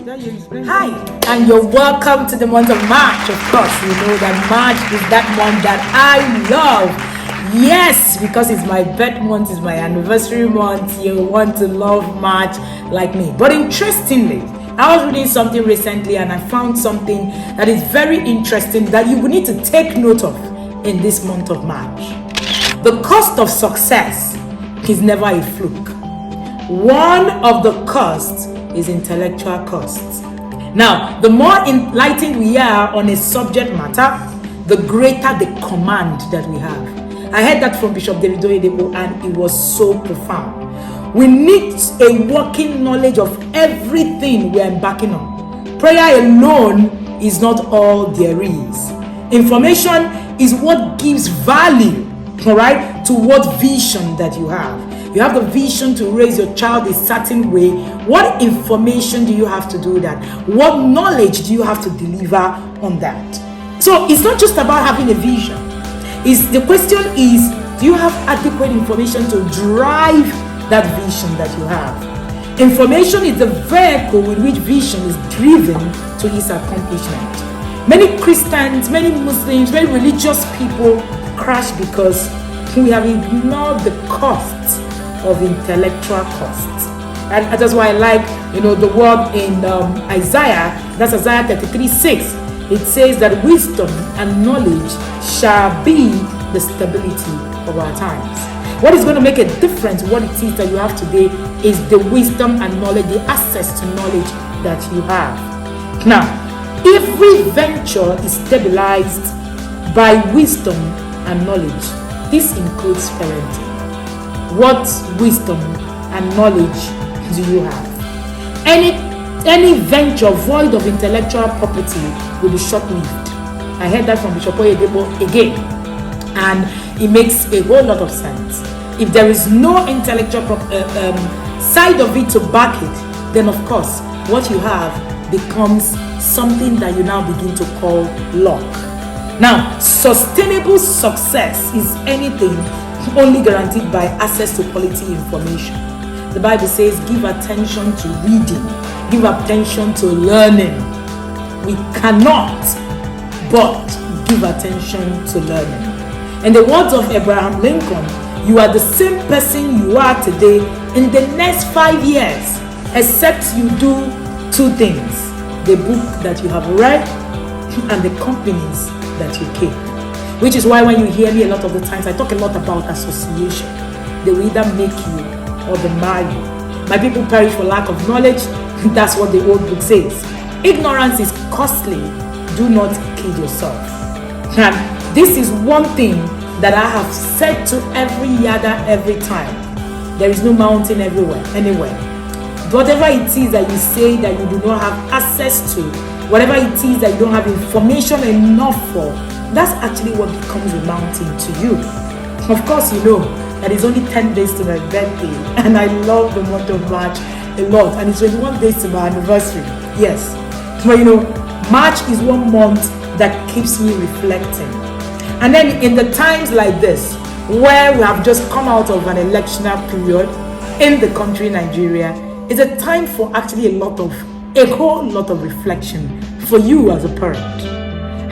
Hi, and you're welcome to the month of March. Of course, you know that March is that month that I love. Yes, because it's my birth month, it's my anniversary month. You want to love March like me. But interestingly, I was reading something recently and I found something that is very interesting that you will need to take note of in this month of March. The cost of success is never a fluke. One of the costs is intellectual costs. Now, the more enlightened we are on a subject matter, the greater the command that we have. I heard that from Bishop David Oyedepo and it was so profound. We need a working knowledge of everything we're embarking on. Prayer alone is not all there is. Information is what gives value, all right, to what vision that you have. You have the vision to raise your child a certain way. What information do you have to do that? What knowledge do you have to deliver on that? So it's not just about having a vision. The question is, do you have adequate information to drive that vision that you have? Information is the vehicle with which vision is driven to its accomplishment. Many Christians, many Muslims, many religious people crash because we have ignored the costs of intellectual costs. And that's why I like, the word in Isaiah, that's Isaiah 33:6. It says that wisdom and knowledge shall be the stability of our times. What is going to make a difference, what it is that you have today, is the wisdom and knowledge, the access to knowledge that you have. Now, every venture is stabilized by wisdom and knowledge. This includes parenting. What wisdom and knowledge do you have? Any venture void of intellectual property will be short-lived. I heard that from Bishop Oyedepo again, and it makes a whole lot of sense. If there is no intellectual side of it to back it, then of course what you have becomes something that you now begin to call luck. Now, sustainable success is anything only guaranteed by access to quality information. The Bible says, give attention to reading, give attention to learning. We cannot but give attention to learning. In the words of Abraham Lincoln, you are the same person you are today in the next 5 years, except you do two things: the book that you have read and the companies that you keep. Which is why when you hear me a lot of the times, I talk a lot about association. They will either make you or they mar you. My people perish for lack of knowledge. That's what the old book says. Ignorance is costly. Do not kid yourself. And this is one thing that I have said to every yada every time. There is no mountain anywhere. Whatever it is that you say that you do not have access to, whatever it is that you don't have information enough for, that's actually what becomes a mountain to you. Of course, you know that it's only 10 days to my birthday, and I love the month of March a lot, and it's 21 days to my anniversary. Yes, but March is one month that keeps me reflecting. And then in the times like this, where we have just come out of an electional period in the country Nigeria, it's a time for actually a whole lot of reflection for you as a parent.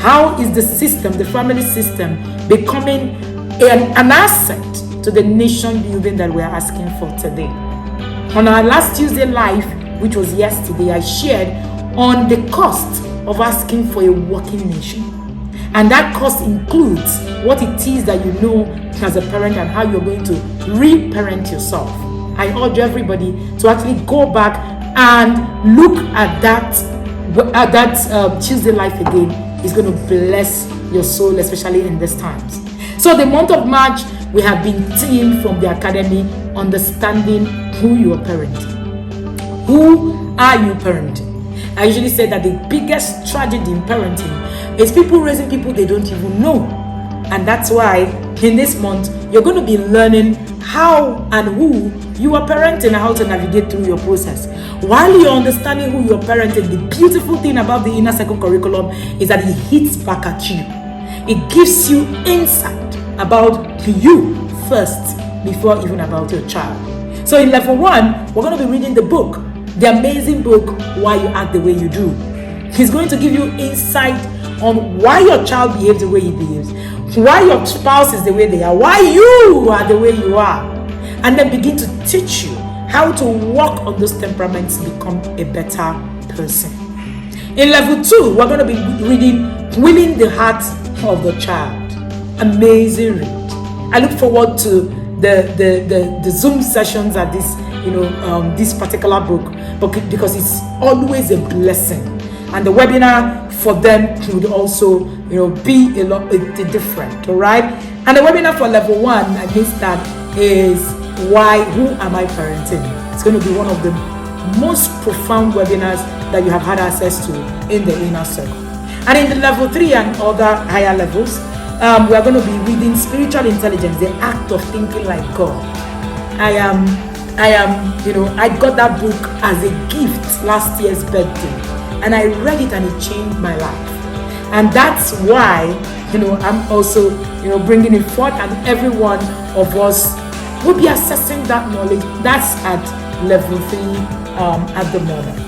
How is the system, the family system, becoming an asset to the nation building that we're asking for today? On our last Tuesday live, which was yesterday, I shared on the cost of asking for a working nation. And that cost includes what it is that you know as a parent and how you're going to re-parent yourself. I urge everybody to actually go back and look at that Tuesday live again. Is going to bless your soul, especially in these times. So the month of March, we have been teaching from the academy, understanding who you are parenting. Who are you parenting? I usually say that the biggest tragedy in parenting is people raising people they don't even know. And that's why in this month, you're going to be learning how and who you are parenting and how to navigate through your process. While you're understanding who you're parenting, the beautiful thing about the Inner Circle curriculum is that it hits back at you. It gives you insight about you first before even about your child. So in level 1, we're going to be reading the book the amazing book, Why You Act the Way You Do. He's going to give you insight on why your child behaves the way he behaves, why your spouse is the way they are, why you are the way you are, and then begin to teach you how to work on those temperaments to become a better person. In level 2, we're going to be reading Winning the Heart of the Child. Amazing read. I look forward to the Zoom sessions at this, this particular book, because it's always a blessing, and the webinar for them would also, be a lot different. All right, and the webinar for level 1, I missed that, is who am I parenting? It's going to be one of the most profound webinars that you have had access to in the inner circle. And in the level 3 and other higher levels, we are going to be reading Spiritual Intelligence, the act of thinking like God. I got that book as a gift last year's birthday, and I read it and it changed my life. And that's why, I'm also, bringing it forth, and every one of us will be assessing that knowledge. That's at level 3 at the moment.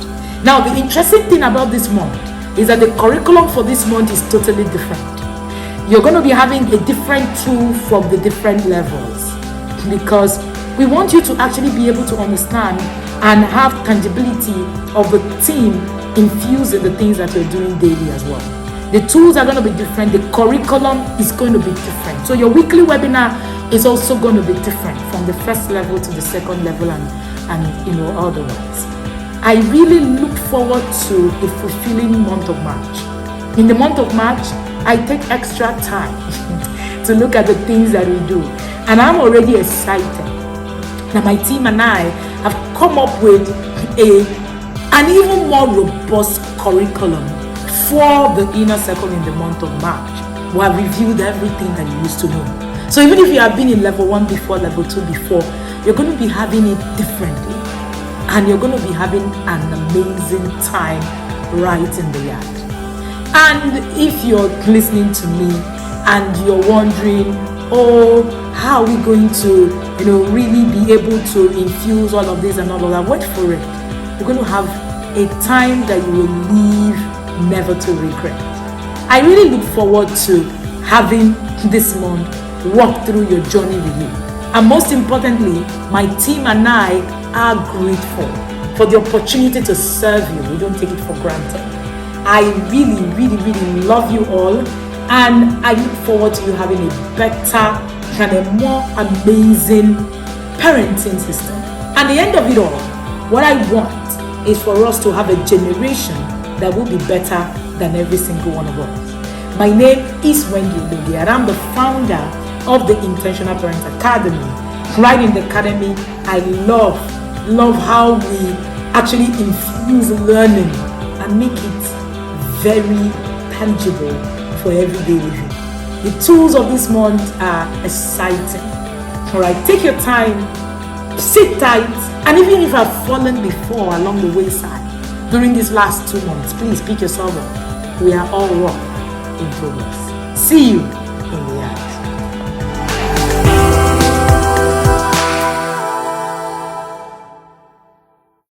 Now, the interesting thing about this month is that the curriculum for this month is totally different. You're going to be having a different tool from the different levels, because we want you to actually be able to understand and have tangibility of the team infused in the things that you're doing daily as well. The tools are going to be different. The curriculum is going to be different. So your weekly webinar is also going to be different from the first level to the second level and otherwise. I really look forward to a fulfilling month of March. In the month of March, I take extra time to look at the things that we do. And I'm already excited that my team and I have come up with an even more robust curriculum for the inner circle in the month of March. We have reviewed everything that you used to know. So even if you have been in level 1 before, level 2 before, you're going to be having it differently. And you're going to be having an amazing time right in the yard. And if you're listening to me and you're wondering, how are we going to, really be able to infuse all of this and all of that, wait for it. You're going to have a time that you will leave never to regret. I really look forward to having this month walk through your journey with you. And most importantly, my team and I are grateful for the opportunity to serve you. We don't take it for granted. I really, really, really love you all, and I look forward to you having a better and a more amazing parenting system. At the end of it all, what I want is for us to have a generation that will be better than every single one of us. My name is Wendy Olugi, and I'm the founder of the Intentional Parent Academy. Right in the academy, I love how we actually infuse learning and make it very tangible for everyday living. The tools of this month are exciting. Alright, take your time, sit tight, and even if I've fallen before along the wayside during these last 2 months, please pick yourself up. We are all work in progress. See you in the end.